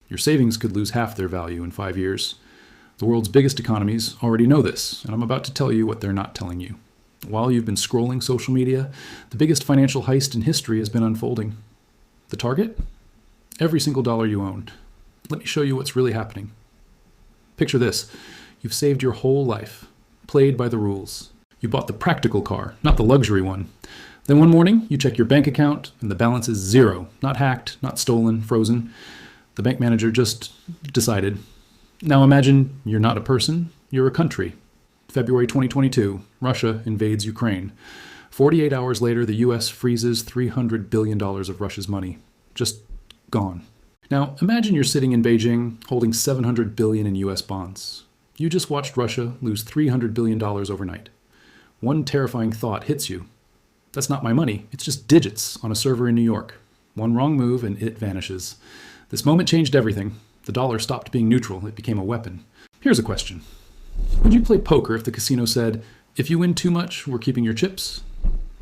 Your savings could lose half their value in 5 years. The world's biggest economies already know this, and I'm about to tell you what they're not telling you. While you've been scrolling social media, the biggest financial heist in history has been unfolding. The target? Every single dollar you own. Let me show you what's really happening. Picture this. You've saved your whole life, played by the rules. You bought the practical car, not the luxury one. Then one morning, you check your bank account, and the balance is zero. Not hacked, not stolen, frozen. The bank manager just decided. Now imagine you're not a person, you're a country. February 2022, Russia invades Ukraine. 48 hours later, the US freezes $300 billion of Russia's money. Just gone. Now, imagine you're sitting in Beijing holding $700 billion in US bonds. You just watched Russia lose $300 billion overnight. One terrifying thought hits you. That's not my money. It's just digits on a server in New York. One wrong move and it vanishes. This moment changed everything. The dollar stopped being neutral. It became a weapon. Here's a question. Would you play poker if the casino said, if you win too much, we're keeping your chips?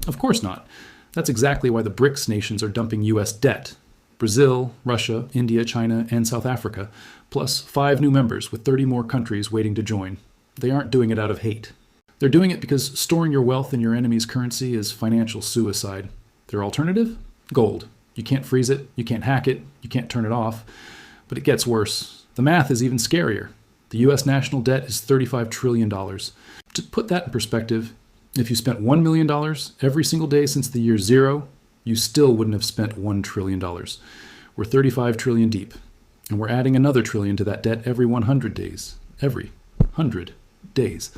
Of course not. That's exactly why the BRICS nations are dumping US debt. Brazil, Russia, India, China, and South Africa, plus 5 new members with 30 more countries waiting to join. They aren't doing it out of hate. They're doing it because storing your wealth in your enemy's currency is financial suicide. Their alternative? Gold. You can't freeze it, you can't hack it, you can't turn it off. But it gets worse. The math is even scarier. The US national debt is $35 trillion. To put that in perspective, if you spent $1 million every single day since the year zero, you still wouldn't have spent $1 trillion. We're 35 trillion deep, and we're adding another trillion to that debt every 100 days. Every 100 days.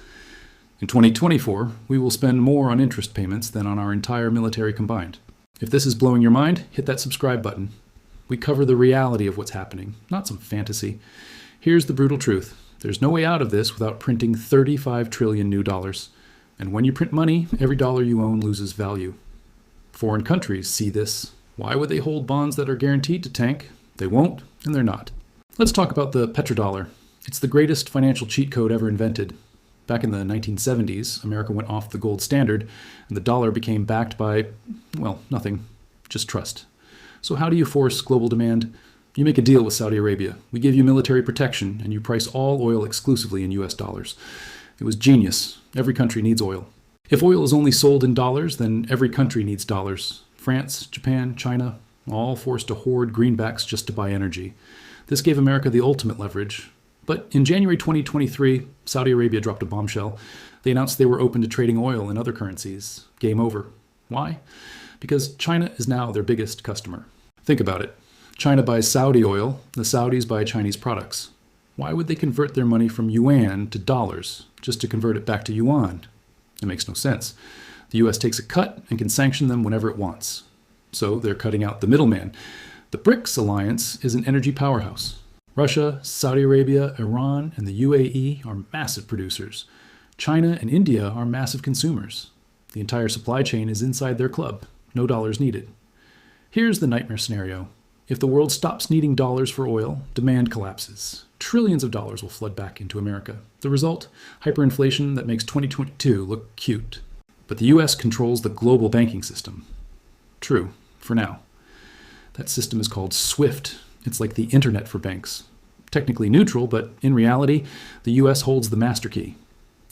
In 2024, we will spend more on interest payments than on our entire military combined. If this is blowing your mind, hit that subscribe button. We cover the reality of what's happening, not some fantasy. Here's the brutal truth. There's no way out of this without printing 35 trillion new dollars. And when you print money, every dollar you own loses value. Foreign countries see this. Why would they hold bonds that are guaranteed to tank? They won't, and they're not. Let's talk about the petrodollar. It's the greatest financial cheat code ever invented. Back in the 1970s, America went off the gold standard, and the dollar became backed by, well, nothing, just trust. So how do you force global demand? You make a deal with Saudi Arabia. We give you military protection, and you price all oil exclusively in US dollars. It was genius. Every country needs oil. If oil is only sold in dollars, then every country needs dollars. France, Japan, China, all forced to hoard greenbacks just to buy energy. This gave America the ultimate leverage. But in January 2023, Saudi Arabia dropped a bombshell. They announced they were open to trading oil in other currencies. Game over. Why? Because China is now their biggest customer. Think about it. China buys Saudi oil, the Saudis buy Chinese products. Why would they convert their money from yuan to dollars, just to convert it back to yuan? It makes no sense. The US takes a cut and can sanction them whenever it wants. So they're cutting out the middleman. The BRICS alliance is an energy powerhouse. Russia, Saudi Arabia, Iran, and the UAE are massive producers. China and India are massive consumers. The entire supply chain is inside their club. No dollars needed. Here's the nightmare scenario. If the world stops needing dollars for oil, demand collapses. Trillions of dollars will flood back into America. The result? Hyperinflation that makes 2022 look cute. But the US controls the global banking system. True, for now. That system is called SWIFT. It's like the internet for banks. Technically neutral, but in reality, the US holds the master key.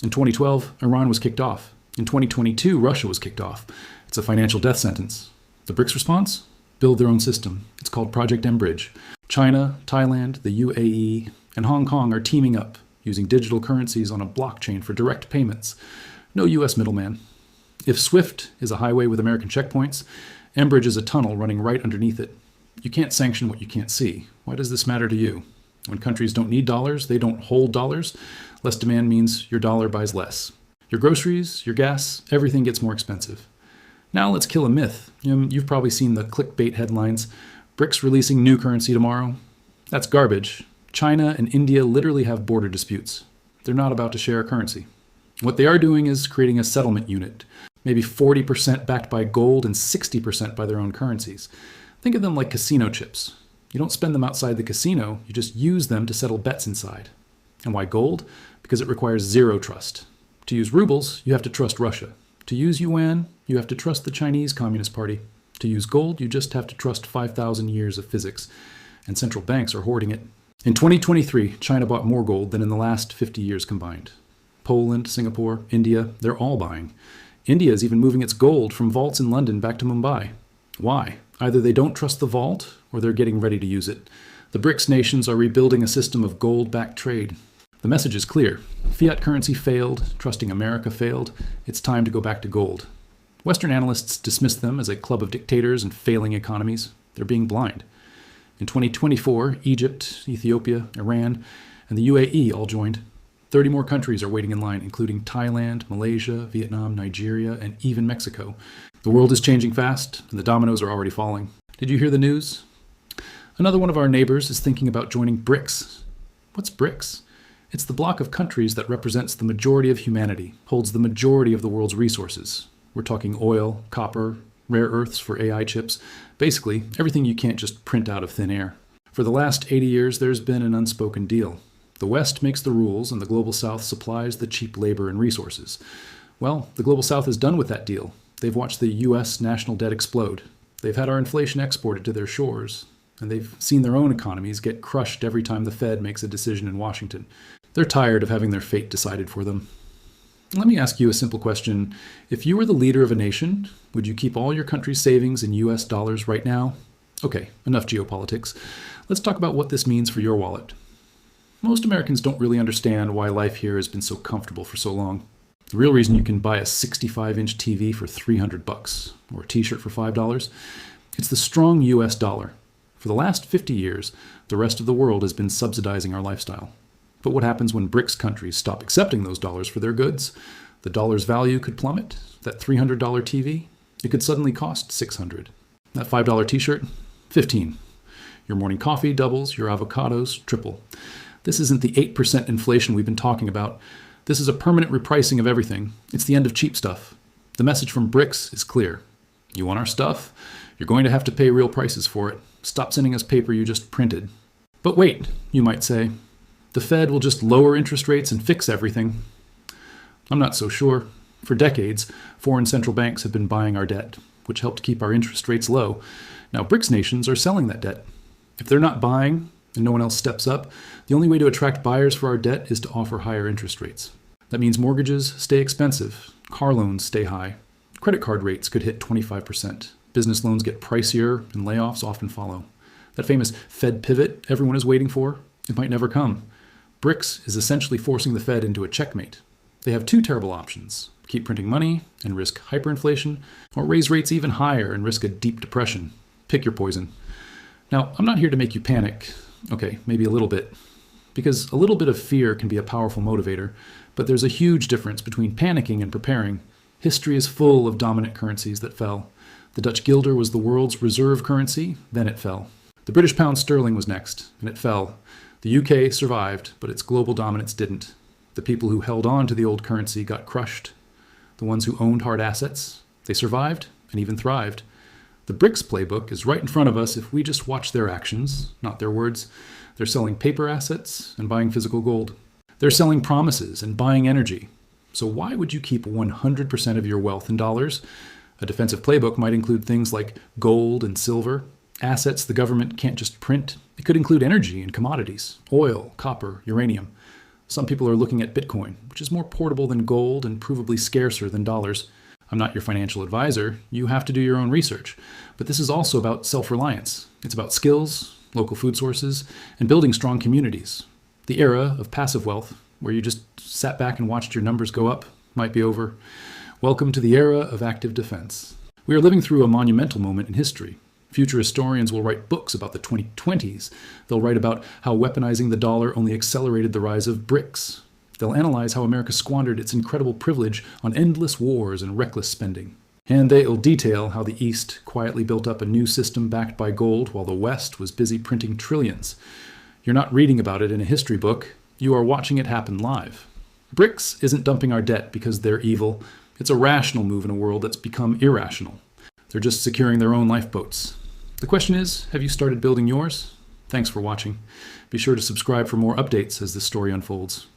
In 2012, Iran was kicked off. In 2022, Russia was kicked off. It's a financial death sentence. The BRICS response? Build their own system. It's called Project M-Bridge. China, Thailand, the UAE, and Hong Kong are teaming up, using digital currencies on a blockchain for direct payments. No US middleman. If SWIFT is a highway with American checkpoints, M-Bridge is a tunnel running right underneath it. You can't sanction what you can't see. Why does this matter to you? When countries don't need dollars, they don't hold dollars. Less demand means your dollar buys less. Your groceries, your gas, everything gets more expensive. Now let's kill a myth. You've probably seen the clickbait headlines. BRICS releasing new currency tomorrow. That's garbage. China and India literally have border disputes. They're not about to share a currency. What they are doing is creating a settlement unit, maybe 40% backed by gold and 60% by their own currencies. Think of them like casino chips. You don't spend them outside the casino, you just use them to settle bets inside. And why gold? Because it requires zero trust. To use rubles, you have to trust Russia. To use yuan, you have to trust the Chinese Communist Party. To use gold, you just have to trust 5,000 years of physics. and central banks are hoarding it. In 2023, China bought more gold than in the last 50 years combined. Poland, Singapore, India, they're all buying. India is even moving its gold from vaults in London back to Mumbai. Why? Either they don't trust the vault, or they're getting ready to use it. The BRICS nations are rebuilding a system of gold-backed trade. The message is clear. Fiat currency failed, trusting America failed. It's time to go back to gold. Western analysts dismiss them as a club of dictators and failing economies. They're being blind. In 2024, Egypt, Ethiopia, Iran, and the UAE all joined. 30 more countries are waiting in line, including Thailand, Malaysia, Vietnam, Nigeria, and even Mexico. The world is changing fast, and the dominoes are already falling. Did you hear the news? Another one of our neighbors is thinking about joining BRICS. What's BRICS? It's the block of countries that represents the majority of humanity, holds the majority of the world's resources. We're talking oil, copper, rare earths for AI chips, basically everything you can't just print out of thin air. For the last 80 years, there's been an unspoken deal. The West makes the rules and the Global South supplies the cheap labor and resources. Well, the Global South is done with that deal. They've watched the U.S. national debt explode. They've had our inflation exported to their shores. And they've seen their own economies get crushed every time the Fed makes a decision in Washington. They're tired of having their fate decided for them. Let me ask you a simple question. If you were the leader of a nation, would you keep all your country's savings in US dollars right now? Okay, enough geopolitics. Let's talk about what this means for your wallet. Most Americans don't really understand why life here has been so comfortable for so long. The real reason you can buy a 65-inch TV for $300 or a t-shirt for $5, it's the strong US dollar. For the last 50 years, the rest of the world has been subsidizing our lifestyle. But what happens when BRICS countries stop accepting those dollars for their goods? The dollar's value could plummet. That $300 TV, it could suddenly cost $600. That $5 t-shirt, $15. Your morning coffee doubles, your avocados triple. This isn't the 8% inflation we've been talking about. This is a permanent repricing of everything. It's the end of cheap stuff. The message from BRICS is clear. You want our stuff? You're going to have to pay real prices for it. Stop sending us paper you just printed. But wait, you might say. The Fed will just lower interest rates and fix everything. I'm not so sure. For decades, foreign central banks have been buying our debt, which helped keep our interest rates low. Now BRICS nations are selling that debt. If they're not buying and no one else steps up, the only way to attract buyers for our debt is to offer higher interest rates. That means mortgages stay expensive, car loans stay high, credit card rates could hit 25%, business loans get pricier, and layoffs often follow. That famous Fed pivot everyone is waiting for, it might never come. BRICS is essentially forcing the Fed into a checkmate. They have two terrible options: keep printing money and risk hyperinflation, or raise rates even higher and risk a deep depression. Pick your poison. Now, I'm not here to make you panic. Okay, maybe a little bit. Because a little bit of fear can be a powerful motivator, but there's a huge difference between panicking and preparing. History is full of dominant currencies that fell. The Dutch guilder was the world's reserve currency, then it fell. The British pound sterling was next, and it fell. The UK survived, but its global dominance didn't. The people who held on to the old currency got crushed. The ones who owned hard assets, they survived and even thrived. The BRICS playbook is right in front of us if we just watch their actions, not their words. They're selling paper assets and buying physical gold. They're selling promises and buying energy. So why would you keep 100% of your wealth in dollars? A defensive playbook might include things like gold and silver, assets the government can't just print. It could include energy and commodities, oil, copper, uranium. Some people are looking at Bitcoin, which is more portable than gold and provably scarcer than dollars. I'm not your financial advisor. You have to do your own research. But this is also about self-reliance. It's about skills, local food sources, and building strong communities. The era of passive wealth, where you just sat back and watched your numbers go up, might be over. Welcome to the era of active defense. We are living through a monumental moment in history. Future historians will write books about the 2020s. They'll write about how weaponizing the dollar only accelerated the rise of BRICS. They'll analyze how America squandered its incredible privilege on endless wars and reckless spending. And they'll detail how the East quietly built up a new system backed by gold while the West was busy printing trillions. You're not reading about it in a history book. You are watching it happen live. BRICS isn't dumping our debt because they're evil. It's a rational move in a world that's become irrational. They're just securing their own lifeboats. The question is, have you started building yours? Thanks for watching. Be sure to subscribe for more updates as this story unfolds.